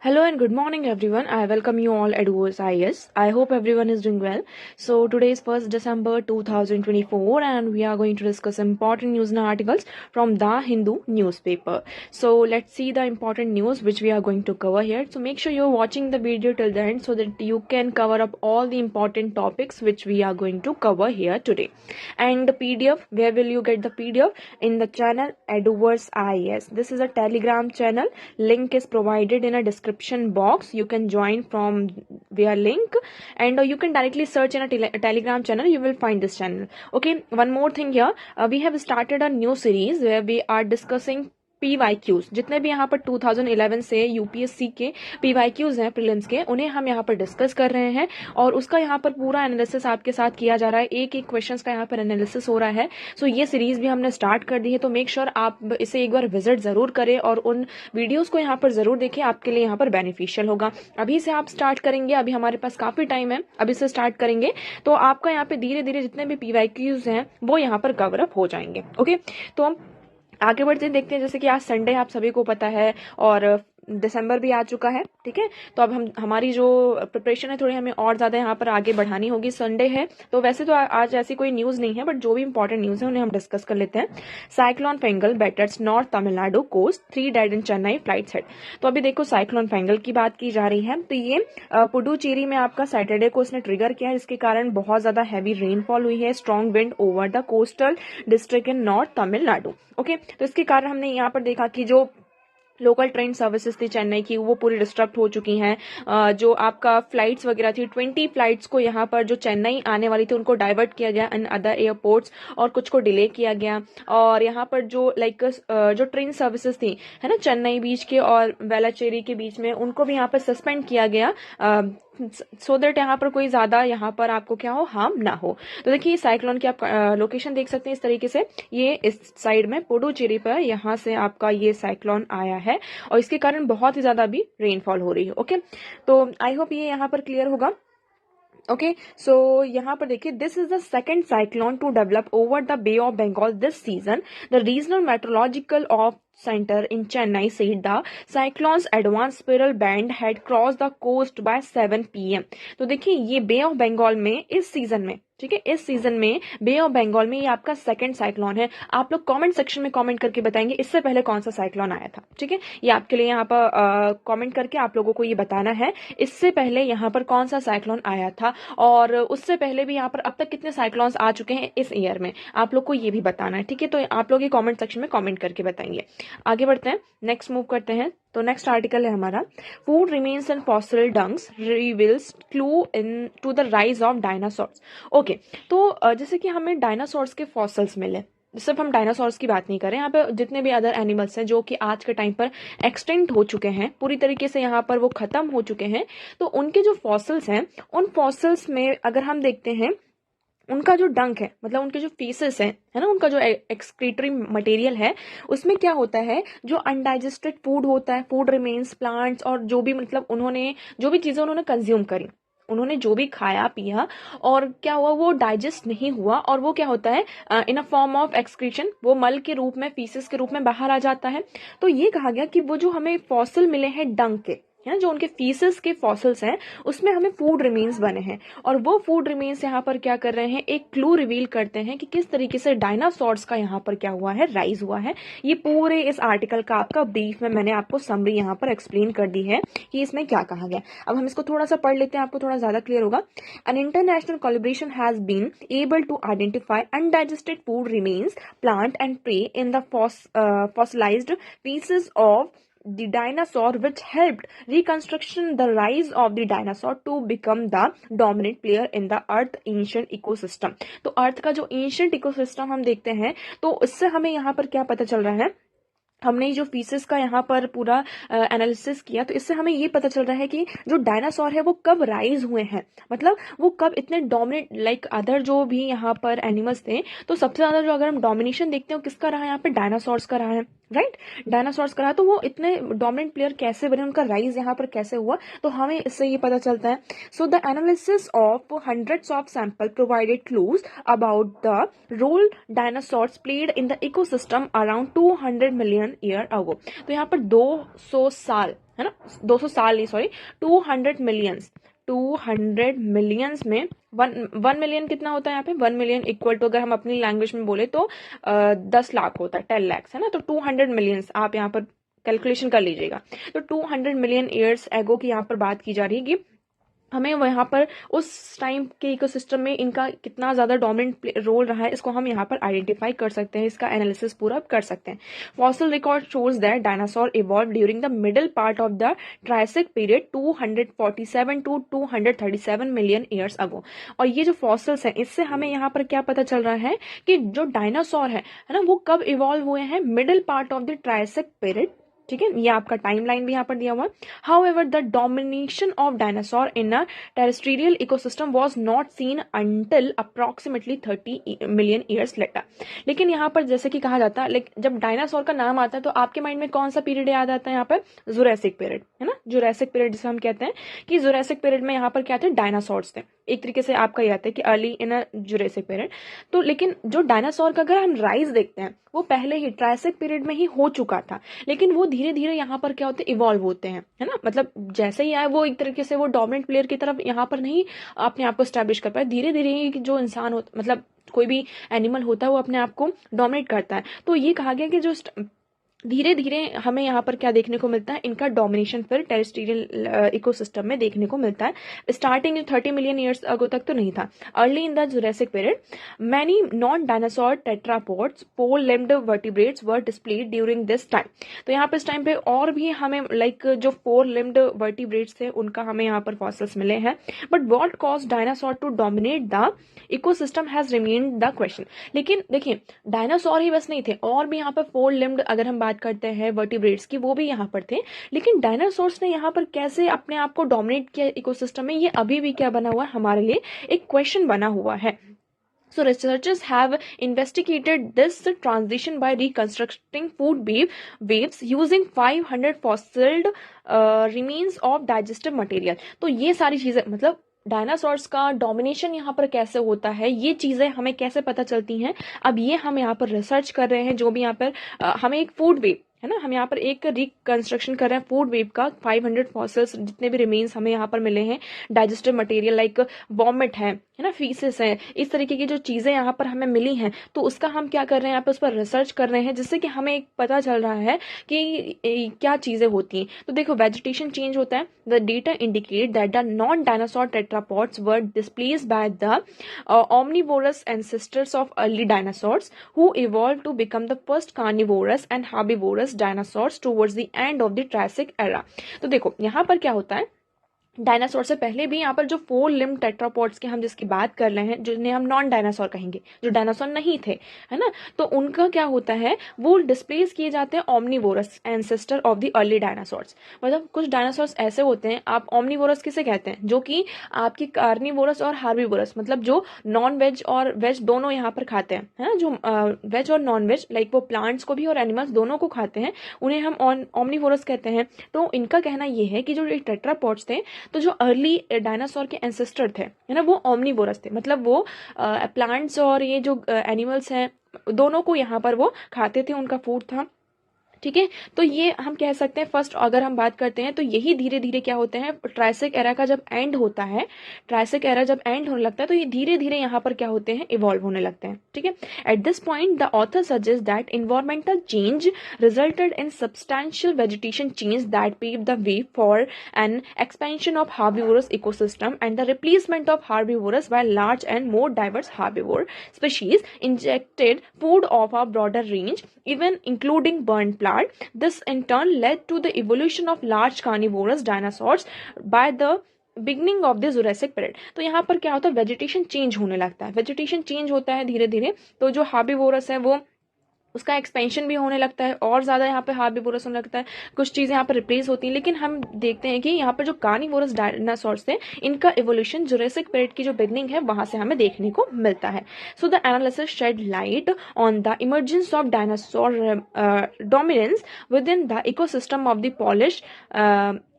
Hello and good morning everyone. I welcome you all at OS IS. I hope everyone is doing well. So today is 1st December 2024 and we are going to discuss important news and articles from the Hindu newspaper. So let's see the important news which we are going to cover here. So make sure you're watching the video till the end so that you can cover up all the important topics which we are going to cover here today. And the PDF, where will you get the PDF? In the channel Eduverse IS. This is a Telegram channel. Link is provided in a description box. You can join from via link and you can directly search in a Telegram channel. You will find this channel. Okay, one more thing here. We have started a new series where we are discussing PYQs. जितने भी यहाँ पर 2011 से UPSC के PYQs हैं prelims के, उन्हें हम यहाँ पर डिस्कस कर रहे हैं और उसका यहाँ पर पूरा एनालिसिस आपके साथ किया जा रहा है. एक एक क्वेश्चंस का यहाँ पर एनालिसिस हो रहा है. सो ये सीरीज भी हमने स्टार्ट कर दी है, तो मेक श्योर आप इसे एक बार विजिट जरूर करें और उन वीडियोज को यहाँ पर जरूर देखें. आपके लिए यहाँ पर बेनिफिशियल होगा. अभी से आप स्टार्ट करेंगे, अभी हमारे पास काफी टाइम है, अभी से स्टार्ट करेंगे तो आपका यहाँ पे धीरे धीरे जितने भी PYQs हैं वो यहाँ पर कवर अप हो जाएंगे. ओके, तो आगे बढ़ते हैं, देखते हैं. जैसे कि आज संडे आप सभी को पता है और दिसंबर भी आ चुका है. ठीक है, तो अब हमारी जो प्रिपरेशन है थोड़ी हमें और ज़्यादा यहाँ पर आगे बढ़ानी होगी. संडे है तो वैसे तो आज ऐसी कोई न्यूज़ नहीं है, बट जो भी इंपॉर्टेंट न्यूज़ है उन्हें हम डिस्कस कर लेते हैं. Cyclone Fengal batters north Tamil Nadu coast, 3 dead in Chennai flights hit. तो अभी देखो साइक्लोन फेंगल की बात की जा रही है. तो ये पुडुचेरी में आपका सैटरडे को इसने ट्रिगर किया है, जिसके कारण बहुत ज़्यादा हैवी रेनफॉल हुई है. Strong wind over the coastal district in north Tamil Nadu. Okay, तो इसके कारण हमने यहाँ पर देखा कि जो लोकल ट्रेन सर्विसेज थी चेन्नई की वो पूरी डिस्टर्ब हो चुकी हैं. जो आपका फ्लाइट्स वगैरह थी, 20 फ्लाइट्स को यहाँ पर जो चेन्नई आने वाली थी उनको डाइवर्ट किया गया इन अदर एयरपोर्ट्स और कुछ को डिले किया गया. और यहाँ पर जो जो ट्रेन सर्विसेज थी है ना चेन्नई बीच के और वेलाचेरी के बीच में, उनको भी यहाँ पर सस्पेंड किया गया सो दैट यहाँ पर कोई ज्यादा यहाँ पर आपको क्या हो, हार्म ना हो. तो देखिए साइक्लोन की आप लोकेशन देख सकते हैं इस तरीके से. ये इस साइड में पुडुचेरी पर यहाँ से आपका ये साइक्लोन आया है और इसके कारण बहुत ही ज्यादा अभी रेनफॉल हो रही है. ओके, तो आई होप ये यहाँ पर क्लियर होगा. ओके, सो यहाँ पर देखिए, this is the second cyclone to develop over the bay of Bengal this season. The regional meteorological of Center in Chennai said the cyclone's advanced spiral band had crossed the coast by 7 p.m. तो देखिए ये बे of Bengal में इस season में, ठीक है, इस season में बे ऑफ बंगाल में ये आपका सेकंड साइक्लोन है. आप लोग कमेंट सेक्शन में कमेंट करके बताएंगे इससे पहले कौन सा साइक्लोन आया था. ठीक है, ये आपके लिए यहाँ पर कमेंट करके आप लोगों को ये बताना है इससे पहले यहाँ पर कौन सा साइक्लोन आया था और उससे पहले भी यहाँ पर अब तक कितने साइक्लोन्स आ चुके हैं इस ईयर में, आप लोग को ये भी बताना है. ठीक है, तो आप लोग ये कॉमेंट सेक्शन में कॉमेंट करके बताएंगे. आगे बढ़ते हैं, नेक्स्ट मूव करते हैं. तो नेक्स्ट आर्टिकल है हमारा, food remains in fossil dung reveals clue into the rise of dinosaurs. Okay, तो जैसे कि हमें डायनासोर्स के फॉसिल्स मिले, सिर्फ हम डायनासोर्स की बात नहीं करें, यहाँ पे जितने भी अदर एनिमल्स हैं जो कि आज के टाइम पर एक्सटिंक्ट हो चुके हैं, पूरी तरीके से यहाँ पर वो खत्म हो चुके हैं, तो उनके जो फॉसिल्स हैं उन फॉसिल्स में अगर हम देखते हैं उनका जो डंक है, मतलब उनके जो फीसेस है ना, उनका जो एक्सक्रीटरी मटेरियल है, उसमें क्या होता है, जो अनडाइजेस्टेड फूड होता है, फूड रिमेन्स, प्लांट्स और जो भी मतलब उन्होंने जो भी चीजें उन्होंने कंज्यूम करी, उन्होंने जो भी खाया पिया और क्या हुआ, वो डाइजेस्ट नहीं हुआ और वो क्या होता है इन अ फॉर्म ऑफ एक्सक्रीशन, वो मल के रूप में, फीसेस के रूप में बाहर आ जाता है. तो ये कहा गया कि वो जो हमें फॉसिल मिले हैं डंक के, है ना, जो उनके फीसेस के फॉसिल्स हैं उसमें हमें फूड रिमेन्स बने हैं और वो फूड रिमेन्स यहाँ पर क्या कर रहे हैं, एक क्लू रिवील करते हैं कि किस तरीके से डायनासोर्स का यहाँ पर क्या हुआ है, राइज हुआ है. ये पूरे इस आर्टिकल का आपका ब्रीफ में मैंने आपको समरी यहाँ पर एक्सप्लेन कर दी है कि इसमें क्या कहा गया. अब हम इसको थोड़ा सा पढ़ लेते हैं, आपको थोड़ा ज्यादा क्लियर होगा. An international collaboration has been able to identify undigested food remains, plant and prey in the fossilized pieces of the dinosaur, which helped reconstruction the rise of the dinosaur to become the dominant player in the earth ancient ecosystem. तो अर्थ का जो ancient ecosystem हम देखते हैं तो इससे हमें यहाँ पर क्या पता चल रहा है, हमने जो फीसेस का यहाँ पर पूरा एनालिसिस किया तो इससे हमें ये पता चल रहा है कि जो डायनासोर है वो कब राइज हुए हैं, मतलब वो कब इतने डोमिनेट लाइक अदर जो भी यहाँ पर एनिमल्स थे. तो सबसे ज्यादा जो अगर हम डोमिनेशन देखते हैं किसका रहा है, यहाँ पे डायनासोर्स का रहा है, राइट, डायनासोर्स का रहा. तो वो इतने डोमिनेंट प्लेयर कैसे बने, उनका राइज यहाँ पर कैसे हुआ, तो हमें इससे ये पता चलता है. So the analysis of hundreds of sample provided clues about the role dinosaurs played in the ecosystem around 200 million million year ago. तो यहाँ पर 200 साल है ना, 200 साल नहीं सॉरी 200 मिलियंस, 200 मिलियंस में 1 मिलियन कितना होता है यहाँ पे, 1 मिलियन इक्वल टू अगर हम अपनी लैंग्वेज में बोले तो 10 लाख होता है, 10 लाख है ना। तो 200 मिलियंस आप यहाँ पर कैलकुलेशन कर लीजिएगा। तो 200 मिलियन ईयर्स एगो की यहाँ पर बात की जा रही है कि हमें वहाँ पर उस टाइम के इकोसिस्टम में इनका कितना ज़्यादा डोमिनेंट रोल रहा है, इसको हम यहाँ पर आइडेंटिफाई कर सकते हैं, इसका एनालिसिस पूरा कर सकते हैं। Fossil record shows that dinosaur evolve during the middle part of the Triassic period 247 to 237 million years ago. और ये जो फॉसिल्स हैं इससे हमें यहाँ पर क्या पता चल रहा है कि जो डायनासोर है ना, वो कब इवॉल्व हुए हैं, middle part of the Triassic period. ठीक है, ये आपका टाइमलाइन भी यहाँ पर दिया हुआ है। However the domination of dinosaur in a terrestrial ecosystem was not seen until approximately 30 million years later. लेकिन यहाँ पर जैसे कि कहा जाता है, लेकिन जब डायनासोर का नाम आता है तो आपके माइंड में कौन सा पीरियड याद आता है, यहाँ पर जुरासिक पीरियड है ना, जुरासिक पीरियड जिसे हम कहते हैं कि जुरासिक पीरियड में यहाँ पर क्या थे, डायनासोर्स थे। एक तरीके से आपका यह आता है कि early in a Jurassic period. तो लेकिन जो डायनासोर का अगर हम राइज देखते हैं वो पहले ही ट्राइसिक पीरियड में ही हो चुका था, लेकिन वो धीरे धीरे यहाँ पर क्या होते हैं, इवॉल्व होते हैं है ना। मतलब जैसे ही आए वो एक तरीके से वो डोमिनेंट प्लेयर की तरफ यहाँ पर नहीं अपने आप को स्टैब्लिश कर पाए, धीरे धीरे जो इंसान होता मतलब कोई भी एनिमल होता है वो अपने आप को डोमिनेट करता है। तो ये कहा गया कि जो धीरे धीरे हमें यहाँ पर क्या देखने को मिलता है, इनका डोमिनेशन फिर टेरेस्ट्रियल इकोसिस्टम में देखने को मिलता है। स्टार्टिंग 30 मिलियन ईयर्स अगो तक तो नहीं था। Early in the Jurassic period many non dinosaur tetrapods four limbed vertebrates were displayed during this time. तो यहाँ पर इस टाइम पे और भी हमें जो फोर लिम्ड वर्टिब्रेट्स थे उनका हमें यहाँ पर फॉसिल्स मिले हैं। But what cause dinosaur to dominate the ecosystem has remained the question. लेकिन देखिए डायनासोर ही बस नहीं थे, और भी यहाँ पर फोर लिम्ड अगर हम बात करते हैं वर्टिब्रेट्स की, वो भी यहाँ पर थे। लेकिन डायनासोर्स ने यहाँ पर कैसे अपने आप को डोमिनेट किया इकोसिस्टम में, ये अभी भी क्या बना हुआ है, हमारे लिए एक क्वेश्चन बना हुआ है। So researchers have investigated this transition by reconstructing food waves using 500 fossil remains of digestive material। तो ये सारी चीजें मतलब डायनासोर्स का डोमिनेशन यहाँ पर कैसे होता है, ये चीजें हमें कैसे पता चलती हैं, अब ये हम यहाँ पर रिसर्च कर रहे हैं। जो भी यहाँ पर हमें एक फूड वेव है ना, हम यहाँ पर एक रिकंस्ट्रक्शन कर रहे हैं फूड वेव का। 500 फॉसिल्स जितने भी रिमेन्स हमें यहाँ पर मिले हैं, डाइजेस्टिव मटेरियल लाइक वॉमिट है ना, फीसेस है, इस तरीके की जो चीजें यहाँ पर हमें मिली हैं, तो उसका हम क्या कर रहे हैं, यहाँ पर उस पर रिसर्च कर रहे हैं, जिससे कि हमें एक पता चल रहा है कि क्या चीजें होती हैं। तो देखो वेजिटेशन चेंज होता है। The data indicate that the non dinosaur tetrapods were displaced by the omnivorous ancestors of early dinosaurs who evolved to become the first carnivorous and herbivorous dinosaurs towards the end of the Triassic era। तो देखो यहाँ पर क्या होता है, dinosaur से पहले भी यहाँ पर जो फोर लिम्ब टेट्रापॉड्स की हम जिसकी बात कर रहे हैं, जिन्हें हम नॉन डायनासोर कहेंगे, जो डायनासोर नहीं थे है ना, तो उनका क्या होता है, वो डिस्प्लेस किए जाते हैं omnivorous ancestor of the early dinosaurs. मतलब कुछ डायनासोर्स ऐसे होते हैं, आप ओमनीवोरस किसे कहते हैं, जो कि आपकी कार्निवोरस और हार्बिवोरस मतलब जो नॉन वेज और वेज दोनों यहाँ पर खाते हैं है ना, जो वेज और नॉन वेज लाइक वो प्लांट्स को भी और एनिमल्स दोनों को खाते हैं, उन्हें हम ओमनीवोरस कहते हैं। तो इनका कहना ये है कि जो टेट्रापॉड्स थे, तो जो अर्ली डायनासोर के एंसेस्टर थे है ना, वो ओमनीवोरस थे, मतलब वो प्लांट्स और ये जो एनिमल्स हैं दोनों को यहाँ पर वो खाते थे, उनका फूड था। ठीक है, तो ये हम कह सकते हैं फर्स्ट अगर हम बात करते हैं तो यही धीरे धीरे क्या होते हैं, ट्राइसिक एरा का जब एंड होता है, ट्राइसिक एरा जब एंड होने लगता है तो ये धीरे धीरे यहाँ पर क्या होते हैं, इवॉल्व होने लगते हैं। ठीक है, at this point the author suggest that environmental change resulted in substantial vegetation change that pave the way for an expansion of herbivorous ecosystem and the replacement of herbivorous by large and more diverse herbivore species injected food of a broader range even including burn plant. This in turn led to the evolution of large carnivorous dinosaurs by the beginning of the Jurassic period. तो यहाँ पर क्या होता है, vegetation change होने लगता है, vegetation change होता है धीरे धीरे, तो जो हार्बिवोरस है वो उसका एक्सपेंशन भी होने लगता है और ज्यादा यहाँ पे हार्बिवोरस होने लगता है, कुछ चीजें यहाँ पर रिप्लेस होती हैं। लेकिन हम देखते हैं कि यहाँ पर जो कार्निवोरस डायनासोर्स थे, इनका इवोल्यूशन जुरासिक पीरियड की जो बिगनिंग है वहां से हमें देखने को मिलता है। So the analysis shed light on the emergence of dinosaur dominance within the ecosystem of the Polish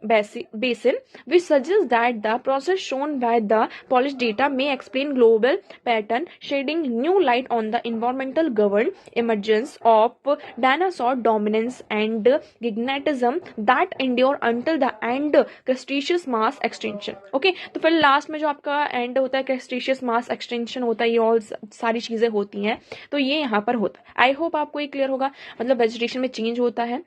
basin, which suggests that the process shown by the polished data may explain global pattern, shedding new light on the environmental governed emergence of dinosaur dominance and gigantism that endure until the end Cretaceous mass extinction. Okay तो फिर last में जो आपका and होता है Cretaceous mass extinction होता है, ये ऑल सारी चीजें होती हैं, तो ये यहाँ पर होता है. आई होप आपको ये क्लियर होगा. मतलब वेजिटेशन में चेंज होता है,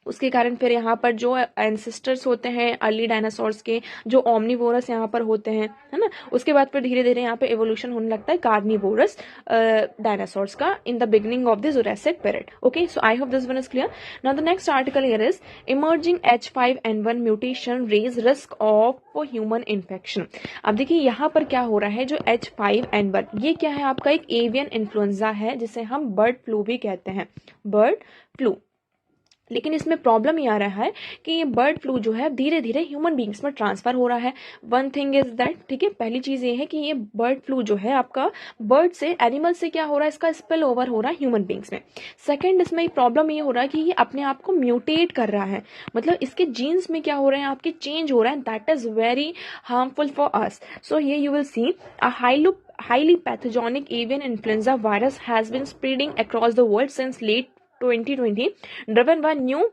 उसके कारण फिर यहाँ पर जो एंसेस्टर्स होते हैं अर्ली डायनासोर्स के, जो ओमनिवोरस यहाँ पर होते हैं, है ना, उसके बाद फिर धीरे धीरे यहाँ पे एवोल्यूशन होने लगता है कार्निवोरस डायनासोर्स का in the beginning of the Jurassic period. Okay so I hope this one is clear. Now the next article here is emerging H5N1 mutation raise risk of human infection. अब देखिए यहाँ पर क्या हो रहा है, जो H5N1 ये क्या है, आपका एक एवियन इन्फ्लुएंजा है जिसे हम बर्ड फ्लू भी कहते हैं, बर्ड फ्लू. लेकिन इसमें प्रॉब्लम ये आ रहा है कि ये बर्ड फ्लू जो है धीरे धीरे ह्यूमन बींग्स में ट्रांसफर हो रहा है. वन थिंग इज दैट, ठीक है, पहली चीज ये है कि ये बर्ड फ्लू जो है आपका बर्ड से एनिमल से क्या हो रहा है, इसका स्पिल ओवर हो रहा है ह्यूमन बींग्स में. सेकंड, इसमें प्रॉब्लम ये हो रहा है कि ये अपने आप को म्यूटेट कर रहा है, मतलब इसके जीन्स में क्या हो रहे हैं, आपके चेंज हो रहा है. That is very harmful for us. So here you will see a highly pathogenic avian influenza virus has been spreading across the world since late 2020, driven by new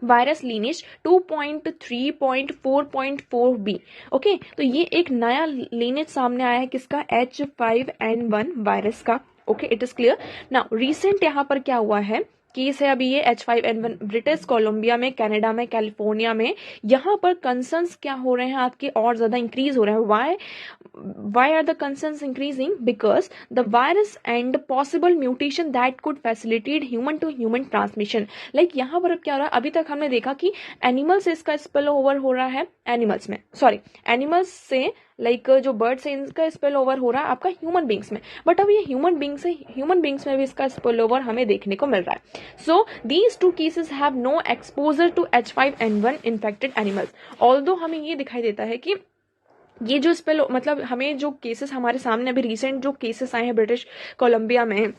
virus lineage 2.3.4.4b. Okay तो ये एक नया lineage सामने आया है किसका, H5N1 virus का. Okay it is clear. Now recent यहाँ पर क्या हुआ है, केस है अभी ये H5N1 ब्रिटिश कोलंबिया में, कनाडा में, कैलिफोर्निया में. यहाँ पर कंसर्न्स क्या हो रहे हैं आपके और ज्यादा इंक्रीज हो रहे हैं. Why are the concerns increasing, because the virus and possible mutation that could facilitate human to human transmission. Like यहाँ पर अब क्या हो रहा है, अभी तक हमने देखा कि एनिमल से इसका स्पिल ओवर हो रहा है, एनिमल्स से लाइक जो बर्ड से इनका स्पिल ओवर हो रहा है आपका ह्यूमन बींग्स में. बट अब ये ह्यूमन बींग्स में भी इसका स्पिल ओवर हमें देखने को मिल रहा है. So these two cases have no exposure to H5N1 infected animals. Although हमें ये दिखाई देता है कि ये जो स्पेल मतलब हमें जो केसेस हमारे सामने अभी रिसेंट जो केसेस आए हैं ब्रिटिश कोलंबिया में,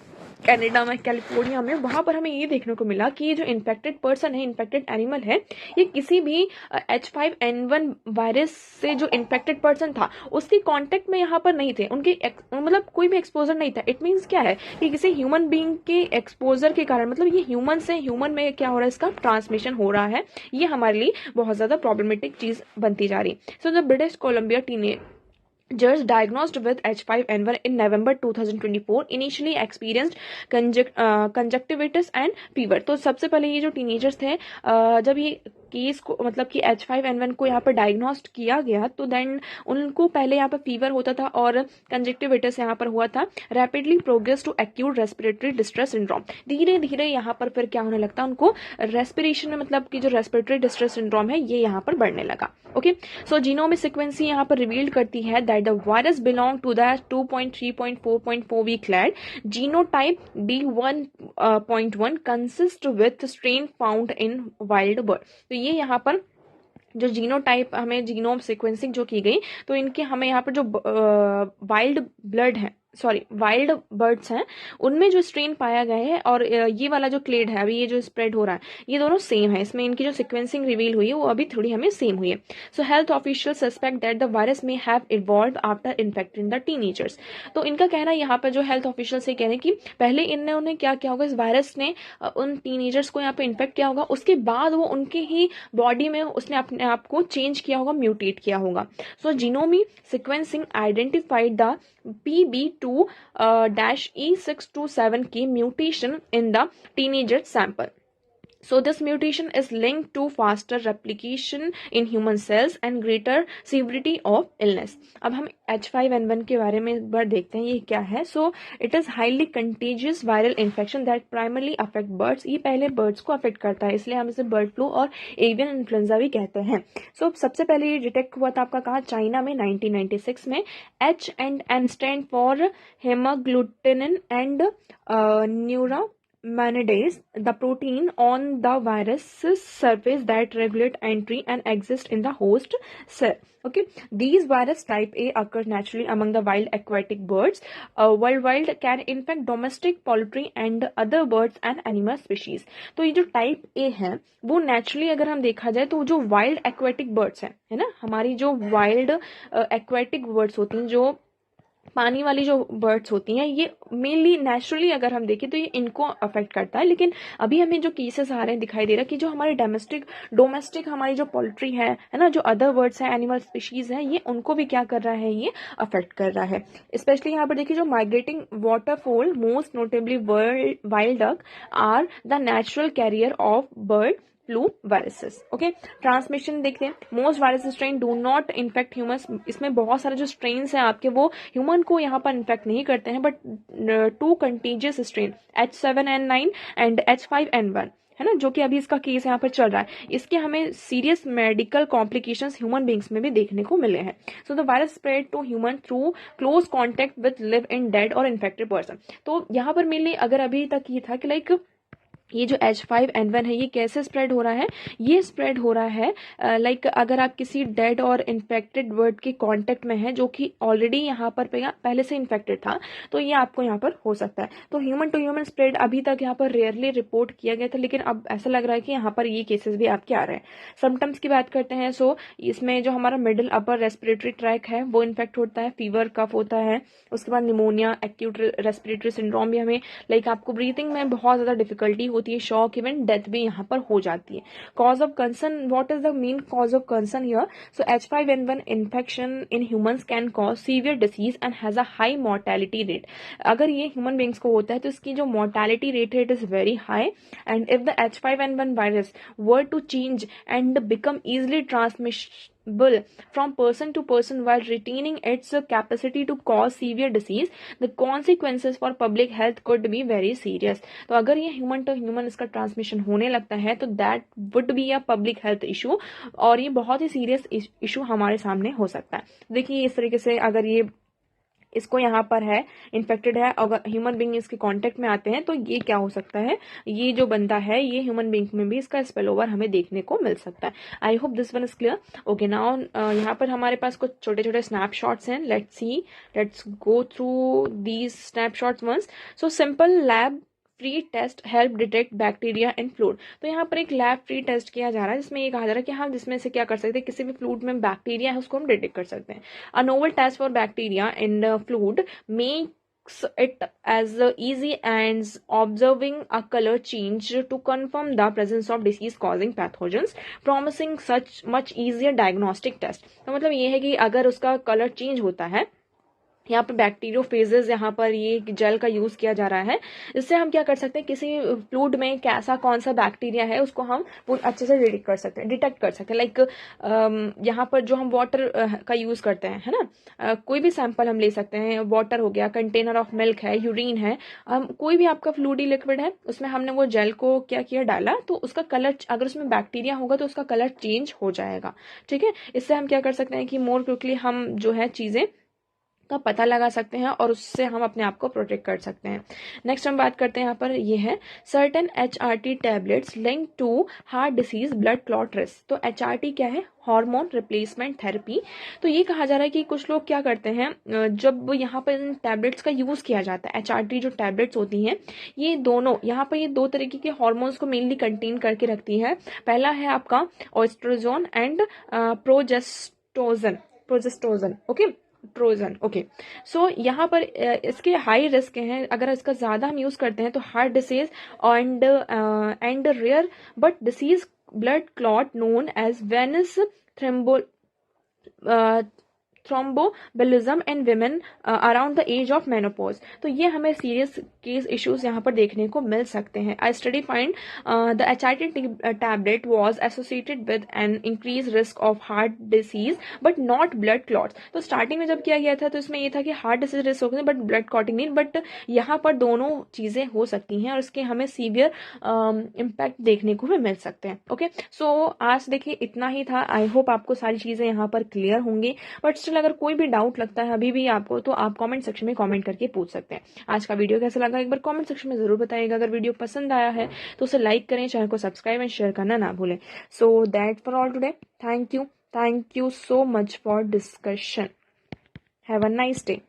कनाडा में, कैलिफोर्निया में, वहां पर हमें ये देखने को मिला कि ये जो इन्फेक्टेड पर्सन है, इन्फेक्टेड एनिमल है, ये किसी भी H5N1 वायरस से जो इन्फेक्टेड पर्सन था उसके कांटेक्ट में यहाँ पर नहीं थे, उनके मतलब कोई भी एक्सपोजर नहीं था. इट मीन्स क्या है कि किसी ह्यूमन बीइंग के एक्सपोजर के कारण मतलब ये ह्यूमन से ह्यूमन में क्या हो रहा है, इसका ट्रांसमिशन हो रहा है. ये हमारे लिए बहुत ज्यादा प्रॉब्लमेटिक चीज बनती जा रही. So the British Columbia teenagers diagnosed with H5N1 in November 2024 initially experienced conjunctivitis and fever. तो सबसे पहले ये जो टीनेजर्स थे जब ये केस को मतलब कि H5N1 को यहाँ पर डायग्नोस्ट किया गया तो देन उनको पहले यहाँ पर फीवर होता था और कंजक्टिविटिस यहाँ पर हुआ था. Rapidly progress to acute respiratory distress syndrome. धीरे धीरे यहाँ पर फिर क्या होने लगता है, उनको रेस्पिरेशन में मतलब कि जो रेस्पिरेटरी डिस्ट्रेस सिंड्रोम है ये यहाँ पर बढ़ने लगा. ओके सो जीनोमिक सीक्वेंसिंग यहाँ पर रिवील्ड करती है that the virus belong to the 2.3.4.4 week clade genotype D1.1 consist with strain found in wild bird. तो ये यहाँ पर जो जीनोटाइप हमें जीनोम सीक्वेंसिंग जो की गई तो इनके हमें यहाँ पर जो वाइल्ड बर्ड्स हैं उनमें जो स्ट्रेन पाया गया है और ये वाला जो क्लेड है अभी ये जो स्प्रेड हो रहा है ये दोनों सेम है. इसमें इनकी जो सीक्वेंसिंग रिवील हुई है वो अभी थोड़ी हमें सेम हुई है. So health official suspect that the virus may have evolve after infecting the teenagers. तो इनका कहना यहाँ पर जो हेल्थ ऑफिशियल से कह रहे हैं कि पहले इन्होंने क्या किया होगा, इस वायरस ने उन टीनेजर्स को यहाँ पे इन्फेक्ट किया होगा, उसके बाद वो उनके ही बॉडी में उसने अपने आप को चेंज किया होगा, म्यूटेट किया होगा. So genomic sequencing identified the PB2-E627 की mutation in the teenager sample. So this mutation is linked to faster replication in human cells and greater severity of illness. अब हम H5N1 के बारे में एक बार देखते हैं ये क्या है. So it is highly contagious viral infection that primarily affect birds. ये पहले birds को affect करता है इसलिए हम इसे बर्ड फ्लू और एवियन इन्फ्लुएंजा भी कहते हैं. So सबसे पहले ये डिटेक्ट हुआ था आपका कहाँ, चाइना में 1996 में. H and N stand for hemagglutinin and neuraminidase, the protein on the virus surface that regulate entry and exist in the host cell. Okay, these virus type A occur naturally among the wild aquatic birds. Wild can infect domestic poultry and other birds and animal species. तो ये जो type A है वो naturally अगर हम देखा जाए तो जो वाइल्ड एक्वेटिक बर्ड्स हैं, है ना, हमारी जो वाइल्ड एक्वेटिक बर्ड्स होती हैं, जो पानी वाली जो बर्ड्स होती हैं, ये मेनली नेचुरली अगर हम देखें तो ये इनको अफेक्ट करता है. लेकिन अभी हमें जो केसेस आ रहे हैं दिखाई दे रहा है कि जो हमारे डोमेस्टिक हमारी जो पोल्ट्री है ना, जो अदर बर्ड्स हैं, एनिमल स्पीशीज हैं, ये उनको भी क्या कर रहा है, ये अफेक्ट कर रहा है. स्पेशली यहाँ पर देखिए जो migrating waterfall, most notably wild duck, are the natural carrier of bird flu viruses. Okay, transmission देखते हैं. Most virus strain do not infect humans. इसमें बहुत सारे जो स्ट्रेन्स हैं आपके वो ह्यूमन को यहाँ पर इन्फेक्ट नहीं करते हैं, but 2 contiguous strain H7N9 and H5N1 है ना, जो कि अभी इसका केस यहाँ पर चल रहा है, इसके हमें serious medical complications human beings में भी देखने को मिले हैं. So the virus spread to human through close contact with live in dead और इन्फेक्टेड पर्सन. तो यहाँ पर मेनली अगर अभी तक ये था कि लाइक ये जो H5N1 है ये कैसे स्प्रेड हो रहा है, ये स्प्रेड हो रहा है लाइक अगर आप किसी डेड और इन्फेक्टेड बर्ड के कांटेक्ट में है जो कि ऑलरेडी यहाँ पर पहले से इन्फेक्टेड था, तो ये आपको यहाँ पर हो सकता है. तो ह्यूमन टू ह्यूमन स्प्रेड अभी तक यहाँ पर रेयरली रिपोर्ट किया गया था, लेकिन अब ऐसा लग रहा है कि यहाँ पर ये केसेस भी आपके आ रहे हैं. सिम्टम्स की बात करते हैं. सो इसमें जो हमारा मिडिल अपर रेस्पिरेटरी ट्रैक है वो इन्फेक्ट होता है, फीवर, कफ होता है, उसके बाद निमोनिया, एक्यूट रेस्पिरेटरी सिंड्रोम भी हमें लाइक आपको ब्रीथिंग में बहुत ज्यादा डिफिकल्टी होती है, शॉक, इवन डेथ भी यहाँ पर हो जाती है. Cause of concern, what is the main cause of concern here? So H5N1 infection in humans can cause severe disease and has a high mortality rate. अगर ये ह्यूमन बींग्स को होता है तो इसकी जो मोर्टेलिटी रेट है it is very high. And if the H5N1 virus were to change and become easily transmission from person to person while retaining its capacity to cause severe disease, the consequences for public health could be very serious. तो अगर ये human to human इसका transmission होने लगता है तो that would be a public health issue, और ये बहुत ही सीरियस इशू हमारे सामने हो सकता है. देखिए इस तरीके से अगर ये इसको यहाँ पर है, इन्फेक्टेड है, अगर ह्यूमन बींग इसके कांटेक्ट में आते हैं तो ये क्या हो सकता है, ये जो बंदा है ये ह्यूमन बींग में भी इसका स्पेल ओवर हमें देखने को मिल सकता है. I hope this one is clear. Okay, now यहाँ पर हमारे पास कुछ छोटे छोटे स्नैपशॉट्स हैं. Let's go through these snapshots once. So simple lab free test help detect bacteria in fluid. तो यहाँ पर एक लैब फ्री टेस्ट किया जा रहा है जिसमें ये कहा जा रहा है कि हम जिसमें से क्या कर सकते हैं, किसी भी फ्लूड में बैक्टीरिया है उसको हम डिटेक्ट कर सकते हैं. A novel test for bacteria in fluid makes it as easy as observing a color change to confirm the presence of disease causing pathogens, promising such much easier diagnostic test. तो मतलब ये है कि अगर उसका कलर चेंज होता है, यहाँ पर बैक्टीरियोफेजेस, यहाँ पर ये जेल का यूज किया जा रहा है, इससे हम क्या कर सकते हैं, किसी फ्लूड में कैसा कौन सा बैक्टीरिया है उसको हम वो अच्छे से डिटेक्ट कर सकते हैं. लाइक यहाँ पर जो हम वाटर का यूज करते हैं, है ना, कोई भी सैंपल हम ले सकते हैं, वाटर हो गया, कंटेनर ऑफ मिल्क है, यूरिन है, कोई भी आपका फ्लूडी लिक्विड है, उसमें हमने वो जेल को क्या किया, डाला, तो उसका कलर, अगर उसमें बैक्टीरिया होगा तो उसका कलर चेंज हो जाएगा. ठीक है, इससे हम क्या कर सकते हैं कि मोर क्विकली हम जो है चीजें का पता लगा सकते हैं और उससे हम अपने आप को प्रोटेक्ट कर सकते हैं. नेक्स्ट हम बात करते हैं, यहाँ पर ये है certain HRT tablets link to heart disease blood clot risk. तो HRT क्या है, हार्मोन रिप्लेसमेंट थेरेपी. तो ये कहा जा रहा है कि कुछ लोग क्या करते हैं, जब यहाँ पर इन टैबलेट्स का यूज किया जाता है, HRT जो टैबलेट्स होती हैं ये दोनों यहाँ पर ये 2 तरीके के हार्मोन्स को मेनली कंटेन करके रखती है. पहला है आपका ऑस्ट्रोजोन एंड प्रोजेस्टोजन. ओके, ट्रोजन. ओके, सो यहाँ पर इसके हाई रिस्क हैं, अगर इसका ज्यादा हम यूज करते हैं तो heart disease and rare but disease blood clot known as venous thromboembolism in women around the age of menopause. तो ये हमें सीरियस केस इश्यूज यहाँ पर देखने को मिल सकते हैं. I study find the HRT tablet was associated with an increase risk of heart disease but not blood clots. तो स्टार्टिंग में जब किया गया था तो इसमें ये था कि हार्ट डिसीज रिस्क होगा बट ब्लड क्लॉटिंग नहीं, बट यहाँ पर दोनों चीजें हो सकती हैं और इसके हमें सीवियर इम्पैक्ट देखने को भी मिल सकते हैं. ओके, सो आज देखिए इतना ही था. आई होप आपको सारी चीजें यहाँ पर क्लियर होंगी, बट स्टिल अगर कोई भी डाउट लगता है अभी भी आपको, तो आप कमेंट सेक्शन में कमेंट करके पूछ सकते हैं। आज का वीडियो कैसा लगा एक बार कमेंट सेक्शन में जरूर बताइएगा। अगर वीडियो पसंद आया है तो उसे लाइक करें, चैनल को सब्सक्राइब एंड शेयर करना ना भूलें। So that for all today. Thank you so much for discussion. Have a nice day.